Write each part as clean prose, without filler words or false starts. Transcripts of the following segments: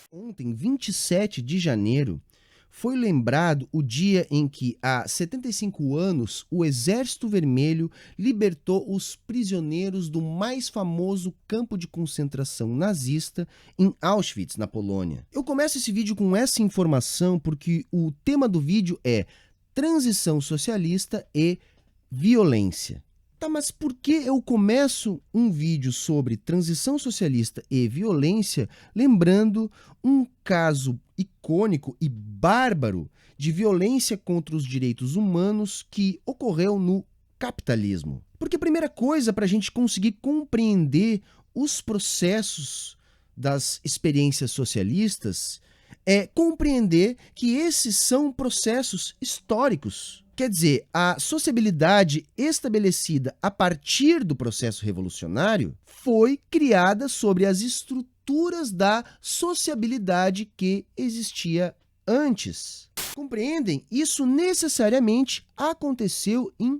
Ontem, 27 de janeiro, foi lembrado o dia em que, há 75 anos, o Exército Vermelho libertou os prisioneiros do mais famoso campo de concentração nazista em Auschwitz, na Polônia. Eu começo esse vídeo com essa informação porque o tema do vídeo é transição socialista e violência. Tá, mas por que eu começo um vídeo sobre transição socialista e violência lembrando um caso icônico e bárbaro de violência contra os direitos humanos que ocorreu no capitalismo? Porque a primeira coisa para a gente conseguir compreender os processos das experiências socialistas é compreender que esses são processos históricos. Quer dizer, a sociabilidade estabelecida a partir do processo revolucionário foi criada sobre as estruturas da sociabilidade que existia antes. Compreendem? Isso necessariamente aconteceu em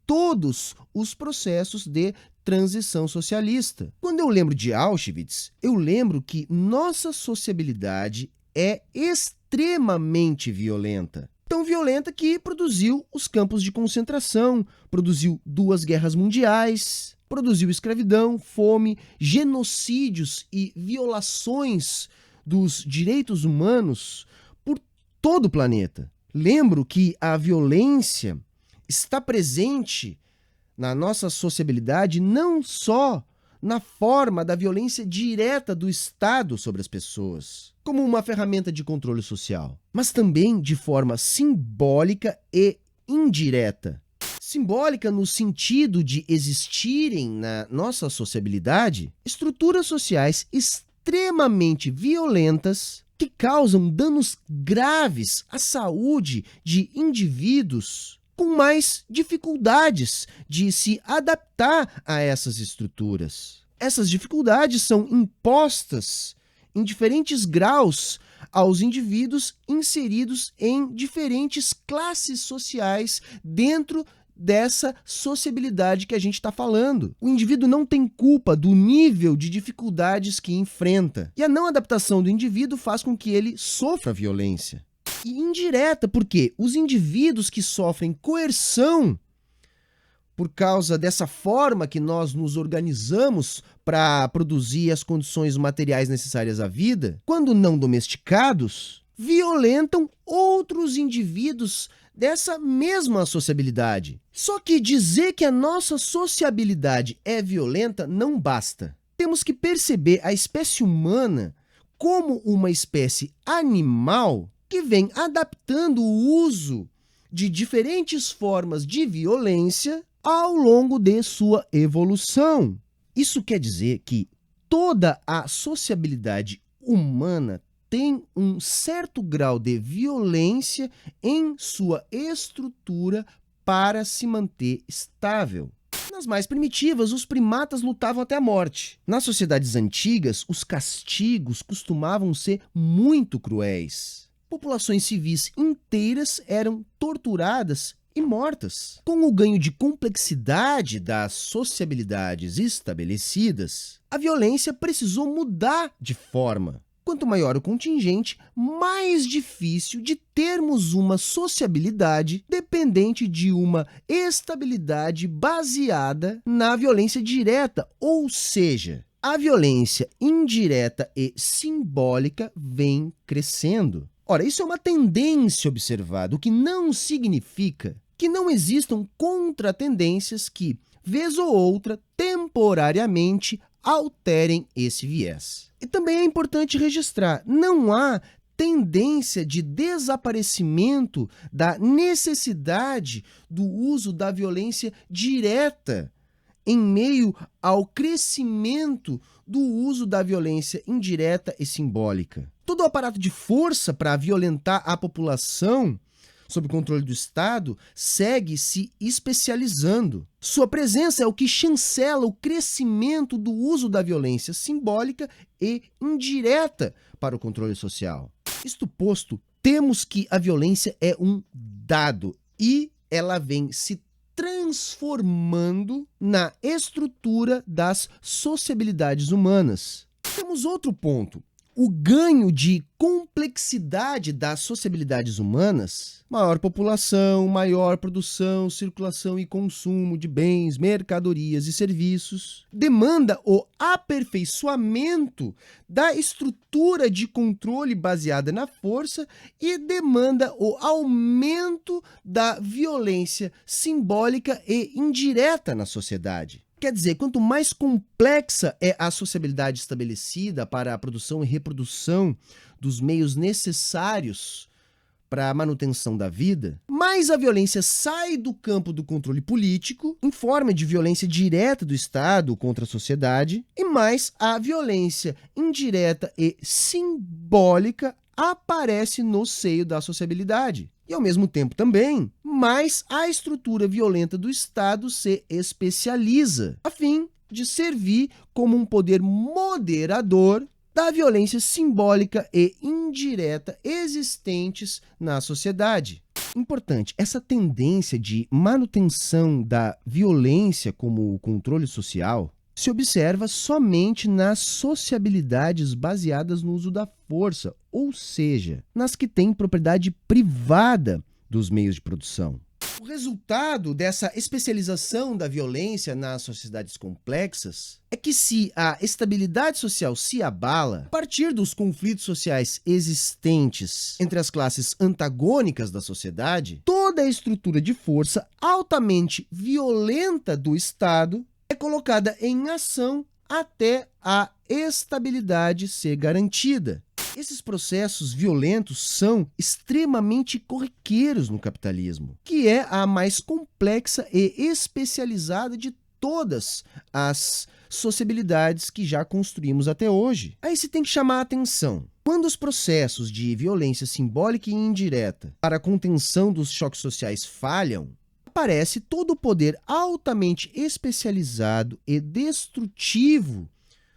todos os processos de transição socialista. Quando eu lembro de Auschwitz, eu lembro que nossa sociabilidade é extremamente violenta. Tão violenta que produziu os campos de concentração, produziu 2 guerras mundiais, produziu escravidão, fome, genocídios e violações dos direitos humanos por todo o planeta. Lembro que a violência está presente na nossa sociabilidade não só na forma da violência direta do Estado sobre as pessoas, como uma ferramenta de controle social, mas também de forma simbólica e indireta. Simbólica no sentido de existirem na nossa sociabilidade estruturas sociais extremamente violentas que causam danos graves à saúde de indivíduos com mais dificuldades de se adaptar a essas estruturas. Essas dificuldades são impostas em diferentes graus aos indivíduos inseridos em diferentes classes sociais dentro dessa sociabilidade que a gente está falando. O indivíduo não tem culpa do nível de dificuldades que enfrenta. E a não adaptação do indivíduo faz com que ele sofra violência. E indireta, porque os indivíduos que sofrem coerção por causa dessa forma que nós nos organizamos para produzir as condições materiais necessárias à vida, quando não domesticados, violentam outros indivíduos dessa mesma sociabilidade. Só que dizer que a nossa sociabilidade é violenta não basta. Temos que perceber a espécie humana como uma espécie animal que vem adaptando o uso de diferentes formas de violência ao longo de sua evolução. Isso quer dizer que toda a sociabilidade humana tem um certo grau de violência em sua estrutura para se manter estável. Nas mais primitivas, os primatas lutavam até a morte. Nas sociedades antigas, os castigos costumavam ser muito cruéis. Populações civis inteiras eram torturadas e mortas. Com o ganho de complexidade das sociabilidades estabelecidas, a violência precisou mudar de forma. Quanto maior o contingente, mais difícil de termos uma sociabilidade dependente de uma estabilidade baseada na violência direta, ou seja, a violência indireta e simbólica vem crescendo. Ora, isso é uma tendência observada, o que não significa que não existam contratendências que, vez ou outra, temporariamente, alterem esse viés. E também é importante registrar, não há tendência de desaparecimento da necessidade do uso da violência direta em meio ao crescimento do uso da violência indireta e simbólica. Todo o aparato de força para violentar a população sob o controle do Estado segue se especializando. Sua presença é o que chancela o crescimento do uso da violência simbólica e indireta para o controle social. Isto posto, temos que a violência é um dado e ela vem se transformando na estrutura das sociabilidades humanas. Temos outro ponto. o ganho de complexidade das sociabilidades humanas, maior população, maior produção, circulação e consumo de bens, mercadorias e serviços, demanda o aperfeiçoamento da estrutura de controle baseada na força e demanda o aumento da violência simbólica e indireta na sociedade. Quer dizer, quanto mais complexa é a sociabilidade estabelecida para a produção e reprodução dos meios necessários para a manutenção da vida, mais a violência sai do campo do controle político, em forma de violência direta do Estado contra a sociedade, e mais a violência indireta e simbólica aparece no seio da sociabilidade. E, ao mesmo tempo, também, mais a estrutura violenta do Estado se especializa, a fim de servir como um poder moderador da violência simbólica e indireta existentes na sociedade. Importante, essa tendência de manutenção da violência como controle social se observa somente nas sociabilidades baseadas no uso da força, ou seja, nas que têm propriedade privada dos meios de produção. O resultado dessa especialização da violência nas sociedades complexas é que, se a estabilidade social se abala a partir dos conflitos sociais existentes entre as classes antagônicas da sociedade, toda a estrutura de força altamente violenta do Estado é colocada em ação até a estabilidade ser garantida. Esses processos violentos são extremamente corriqueiros no capitalismo, que é a mais complexa e especializada de todas as sociabilidades que já construímos até hoje. Aí se tem que chamar a atenção. Quando os processos de violência simbólica e indireta para a contenção dos choques sociais falham, aparece todo o poder altamente especializado e destrutivo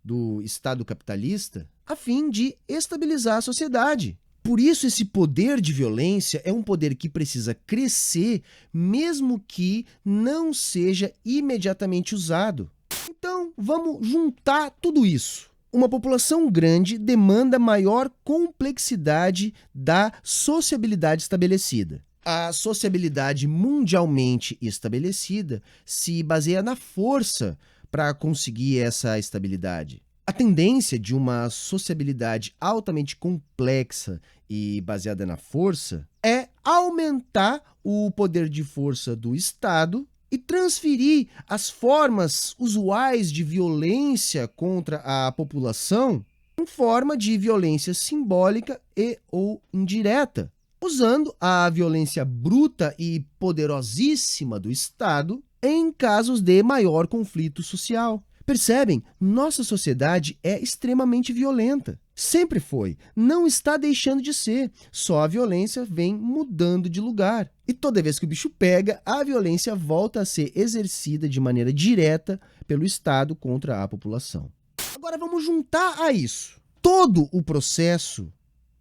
do Estado capitalista a fim de estabilizar a sociedade. Por isso, esse poder de violência é um poder que precisa crescer, mesmo que não seja imediatamente usado. Então, vamos juntar tudo isso. Uma população grande demanda maior complexidade da sociabilidade estabelecida. A sociabilidade mundialmente estabelecida se baseia na força para conseguir essa estabilidade. A tendência de uma sociabilidade altamente complexa e baseada na força é aumentar o poder de força do Estado e transferir as formas usuais de violência contra a população em forma de violência simbólica e ou indireta, usando a violência bruta e poderosíssima do Estado em casos de maior conflito social. Percebem? Nossa sociedade é extremamente violenta. Sempre foi. Não está deixando de ser. Só a violência vem mudando de lugar. E toda vez que o bicho pega, a violência volta a ser exercida de maneira direta pelo Estado contra a população. Agora vamos juntar a isso. Todo o processo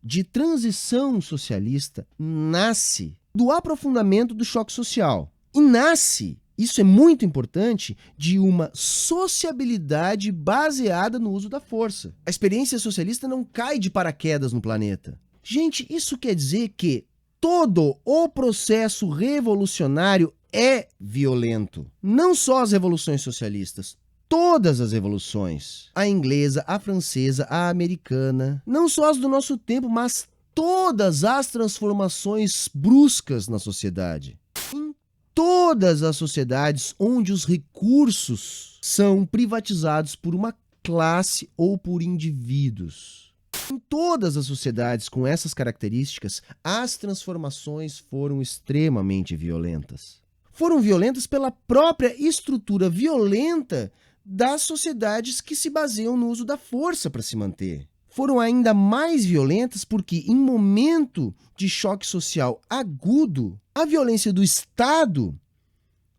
de transição socialista nasce do aprofundamento do choque social. E nasce, isso é muito importante, de uma sociabilidade baseada no uso da força. A experiência socialista não cai de paraquedas no planeta. Gente, isso quer dizer que todo o processo revolucionário é violento. Não só as revoluções socialistas, todas as revoluções. A inglesa, a francesa, a americana. Não só as do nosso tempo, mas todas as transformações bruscas na sociedade. Em todas as sociedades onde os recursos são privatizados por uma classe ou por indivíduos. Em todas as sociedades com essas características, as transformações foram extremamente violentas. Foram violentas pela própria estrutura violenta das sociedades que se baseiam no uso da força para se manter. Foram ainda mais violentas porque, em momento de choque social agudo, a violência do Estado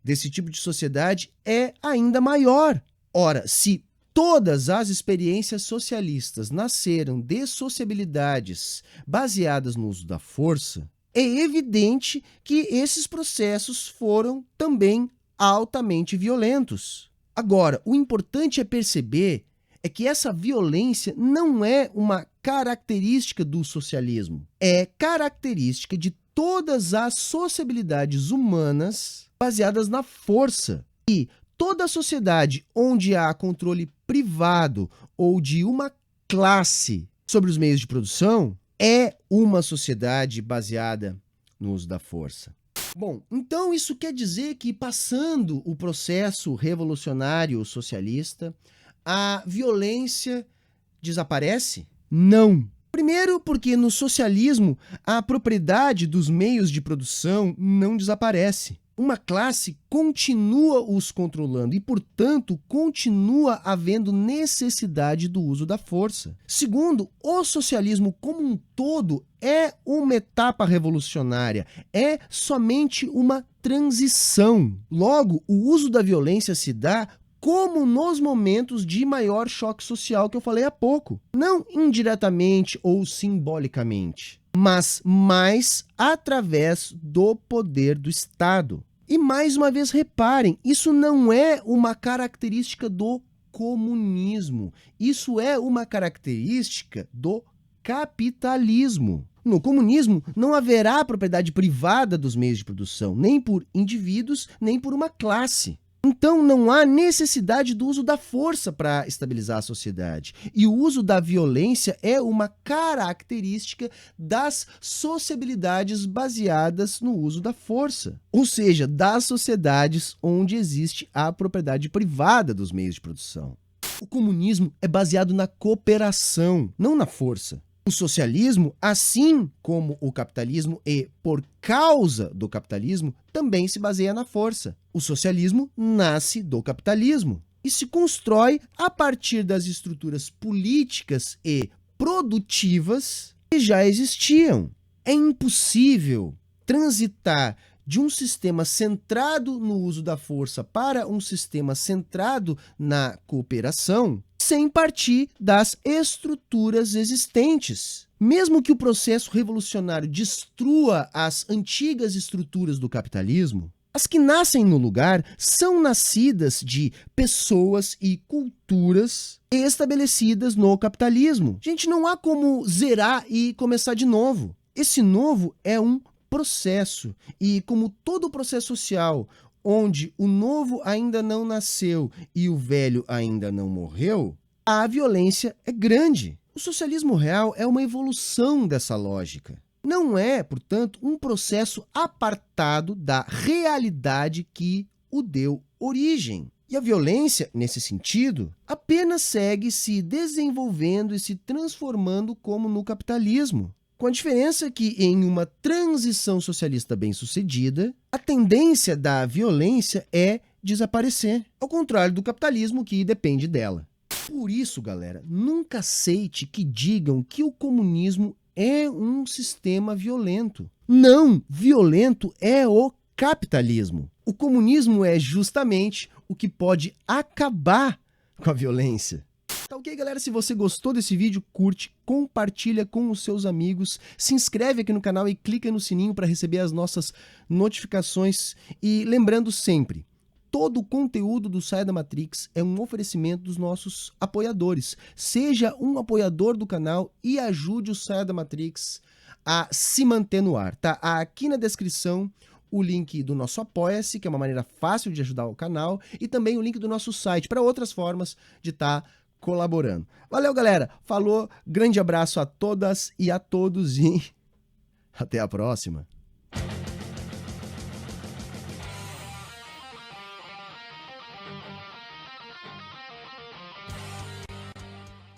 desse tipo de sociedade é ainda maior. Ora, se todas as experiências socialistas nasceram de sociabilidades baseadas no uso da força, é evidente que esses processos foram também altamente violentos. Agora, o importante é perceber é que essa violência não é uma característica do socialismo. É característica de todas as sociabilidades humanas baseadas na força. E toda sociedade onde há controle privado ou de uma classe sobre os meios de produção é uma sociedade baseada no uso da força. Bom, então isso quer dizer que, passando o processo revolucionário socialista, a violência desaparece? Não. Primeiro, porque no socialismo a propriedade dos meios de produção não desaparece. Uma classe continua os controlando e, portanto, continua havendo necessidade do uso da força. Segundo, o socialismo como um todo é uma etapa revolucionária, é somente uma transição. Logo, o uso da violência se dá como nos momentos de maior choque social que eu falei há pouco. Não indiretamente ou simbolicamente, mas mais através do poder do Estado. E mais uma vez reparem, isso não é uma característica do comunismo, isso é uma característica do capitalismo. No comunismo não haverá propriedade privada dos meios de produção, nem por indivíduos, nem por uma classe. Então, não há necessidade do uso da força para estabilizar a sociedade. E o uso da violência é uma característica das sociabilidades baseadas no uso da força. Ou seja, das sociedades onde existe a propriedade privada dos meios de produção. O comunismo é baseado na cooperação, não na força. O socialismo, assim como o capitalismo e por causa do capitalismo, também se baseia na força. O socialismo nasce do capitalismo e se constrói a partir das estruturas políticas e produtivas que já existiam. É impossível transitar de um sistema centrado no uso da força para um sistema centrado na cooperação sem partir das estruturas existentes. Mesmo que o processo revolucionário destrua as antigas estruturas do capitalismo, as que nascem no lugar são nascidas de pessoas e culturas estabelecidas no capitalismo. Gente, não há como zerar e começar de novo. Esse novo é um processo, e como todo processo social, onde o novo ainda não nasceu e o velho ainda não morreu, a violência é grande. O socialismo real é uma evolução dessa lógica. Não é, portanto, um processo apartado da realidade que o deu origem. E a violência, nesse sentido, apenas segue se desenvolvendo e se transformando como no capitalismo. Com a diferença que, em uma transição socialista bem-sucedida, a tendência da violência é desaparecer, ao contrário do capitalismo que depende dela. Por isso, galera, nunca aceite que digam que o comunismo é um sistema violento. Não, violento é o capitalismo. O comunismo é justamente o que pode acabar com a violência. Tá ok, galera? Se você gostou desse vídeo, curte, compartilha com os seus amigos, se inscreve aqui no canal e clica no sininho para receber as nossas notificações. E lembrando sempre, todo o conteúdo do Saia da Matrix é um oferecimento dos nossos apoiadores. Seja um apoiador do canal e ajude o Saia da Matrix a se manter no ar, tá? Aqui na descrição o link do nosso Apoia-se, que é uma maneira fácil de ajudar o canal, e também o link do nosso site para outras formas de estar colaborando. Valeu, galera! Falou, grande abraço a todas e a todos e até a próxima!